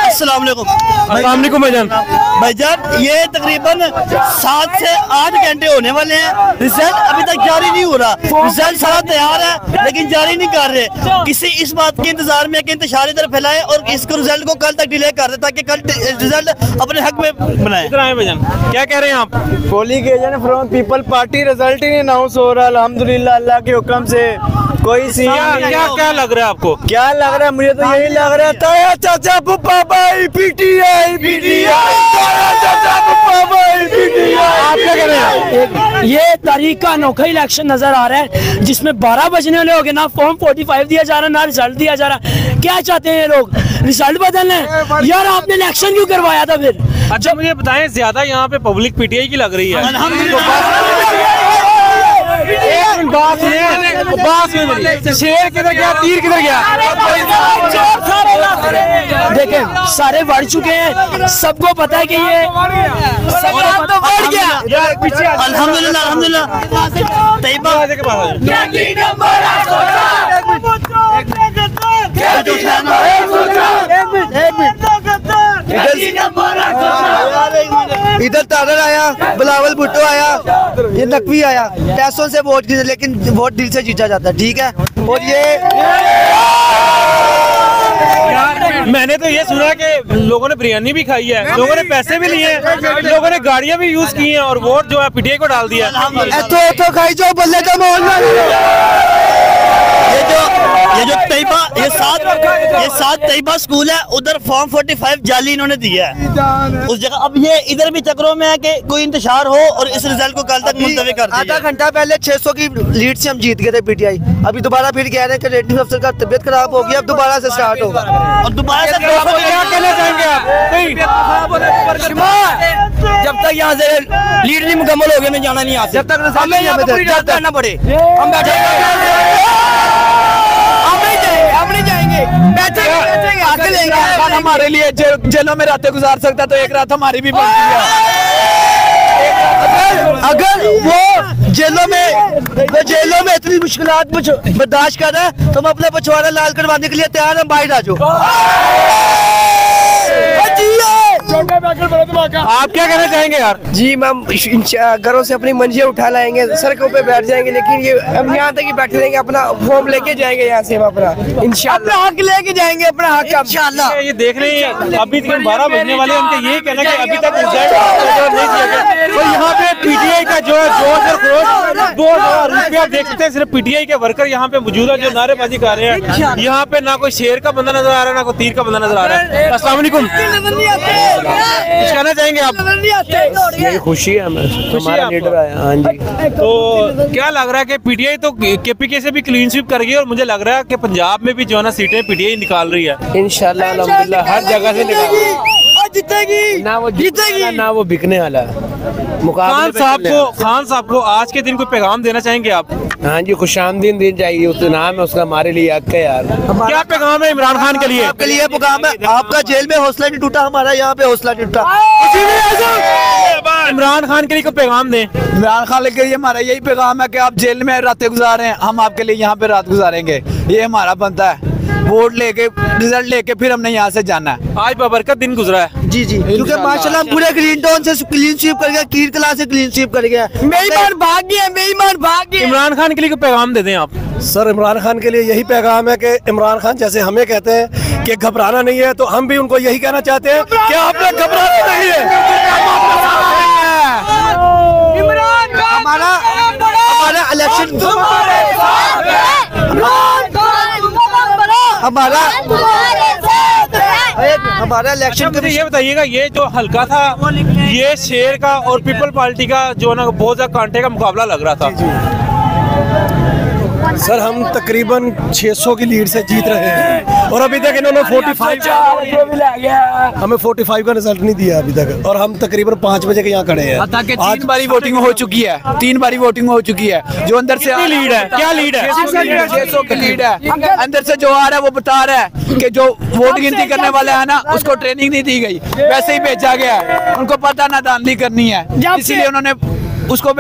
अस्सलाम वालेकुम भाईजान, ये तकरीबन 7 से 8 घंटे होने वाले हैं। रिजल्ट अभी तक जारी नहीं हो रहा। रिजल्ट सारा तैयार है लेकिन जारी नहीं कर रहे। किसी इस बात के इंतजार में कि इंतशार इधर फैलाए और इसको रिजल्ट को कल तक डिले कर दे ताकि कल रिजल्ट अपने हक में बनाए। क्या कह रहे हैं आप? Polling agent from People Party, result ही नहीं अनाउंस हो रहा। अल्हम्दुलिल्लाह अल्लाह के हुक्म से कोई सी क्या लग रहा है आपको? क्या लग रहा है? मुझे तो यही लग रहा है चाचा पुप्पा भाई पीटीआई आप क्या कह रहे हैं? ये तारीख का अनोखा इलेक्शन नजर आ रहा है जिसमें 12 बजने वाले हो गए, ना फॉर्म 45 दिया जा रहा ना रिजल्ट दिया जा रहा। क्या चाहते हैं ये लोग? रिजल्ट बदलना है यार। आपने इलेक्शन क्यों करवाया था फिर? अच्छा मुझे बताएं, ज्यादा यहाँ पे पब्लिक पीटीआई की लग रही है। शेर किधर गया, तीर किधर गया? देखें सारे बढ़ चुके हैं, सबको पता है कि ये तो बढ़ गया। अल्हम्दुलिल्लाह अल्हम्दुलिल्लाह। तैयबा इधर तारर आया, बिलावल भुट्टो आया, ये नकवी आया। पैसों से वोट जीते लेकिन वोट दिल से जीता जाता है, ठीक है। और ये मैंने तो ये सुना कि लोगों ने बिरयानी भी खाई है, लोगों ने पैसे भी लिए हैं, लोगों ने गाड़ियां भी यूज की हैं और वोट जो है पीटीआई को डाल दिया। तो खाई जो बल्ले का माहौल ये जो तैयबा ये सात तैयबा स्कूल है, उधर फॉर्म 45 जाली इन्होंने दिया है उस जगह। अब ये इधर भी चक्रों में है कि कोई इंतशार हो और इस रिजल्ट को कल तक मुलतवी कर दिया। आधा घंटा पहले 600 की लीड से हम जीत गए थे पीटीआई। अभी दोबारा फिर कह रहे हैं कि रेटिंग अफसर का तबीयत खराब हो गई, अब दोबारा से स्टार्ट होगा और दोबारा से क्या कहना चाहेंगे आप? जब तक यहाँ से लीड नहीं मुकम्मल हो गया मैं जाना नहीं आ सकता। जब तक हमें यहाँ पर करना पड़े हम बैठे बैठेंगे आगे लेंगे। हमारे लिए जेलों में रातें गुजार सकता तो एक रात हमारी भी बनती है। अगर वो जेलों में इतनी मुश्किलात बर्दाश्त कर रहा है तो हम अपना पछवाड़ा लाल करवाने के लिए तैयार हैं। बाहर आ जाओ। आप क्या कहना चाहेंगे यार? जी मैम, घरों से अपनी मंजिलें उठा लाएंगे, सड़कों पे बैठ जाएंगे, लेकिन ये अब यहाँ तक ही बैठे रहेंगे। अपना फॉर्म लेके जाएंगे यहाँ से, अपना इंशाल्लाह हक लेके जाएंगे, अपना हक इंशाल्लाह। ये देख रहे हैं अभी 12 बजने वाले, उनका यही कहना कि अभी तक रिजल्ट नहीं दिया गया। तो यहाँ पे पीटीआई का जो है जोश और खरोश 2000 रुपया देख सकते हैं। सिर्फ पीटीआई के वर्कर यहाँ पे मौजूद है जो नारेबाजी कर रहे हैं। यहाँ पे ना कोई शेर का बंदा नजर आ रहा है, ना कोई तीर का बंदा नजर आ रहा है। अस्सलाम वालेकुम, कुछ कहना चाहेंगे आप? ये खुशी है हमारा लीडर आया। हाँ जी। तो क्या लग रहा है कि पीटीआई तो केपीके से भी क्लीन स्वीप कर गई और मुझे लग रहा है कि पंजाब में भी जो है ना सीटें पीटीआई निकाल रही है। इंशाल्लाह अल्हम्दुलिल्लाह हर जगह से जीतेगी ना वो जीतेगी ना वो बिकने वाला। खान साहब को आज के दिन कोई पैगाम देना चाहेंगे आप? हाँ जी, खुशामदीन दिन चाहिए, उसका नाम है, उसका हमारे लिए हक है यार। क्या पैगाम है इमरान खान के लिए? आपके लिए पैगाम है, आपका जेल में हौसला नहीं टूटा, हमारा यहाँ पे हौसला टूटा। इमरान खान के लिए कोई पैगाम दें। इमरान खान के लिए हमारा यही पैगाम है कि आप जेल में रातें गुजारें, हम आपके लिए यहाँ पे रात गुजारेंगे। ये हमारा बनता है। वोट लेके रिजल्ट लेके फिर हमने यहाँ से जाना है। आज बाबरकत दिन गुजरा है। जी जी, क्योंकि माशाल्लाह पूरे ग्रीन टाउन से क्लीन स्वीप कर गया, कीर कला से क्लीन स्वीप कर गया। बेईमान भाग गया। इमरान खान के लिए कोई पैगाम दे दें आप? सर इमरान खान के लिए यही पैगाम है कि इमरान खान जैसे हमें कहते हैं कि घबराना नहीं है, तो हम भी उनको यही कहना चाहते हैं कि आपने घबराना नहीं है। हमारा इलेक्शन हमारा इलेक्शन मुझे ये बताइएगा, ये जो हल्का था ये शेर का और पीपल पार्टी का जो ना बहुत ज्यादा कांटे का मुकाबला लग रहा था। सर हम तकरीबन 600 की लीड से जीत रहे हैं और अभी तक इन्होंने 45 हमें 45 का रिजल्ट नहीं दिया अभी तक, और हम तकरीबन 5 बजे के यहाँ खड़े हैं। आज 3 बारी वोटिंग हो चुकी है, 3 बारी वोटिंग हो चुकी है। जो अंदर से लीड है, क्या लीड है? 600 की लीड है। अंदर से जो आ रहा है वो बता रहा है कि जो वोट गिनती करने वाला है ना, उसको ट्रेनिंग नहीं दी गई, वैसे ही भेजा गया है। उनको पता नादानी करनी है, इसीलिए उन्होंने उसको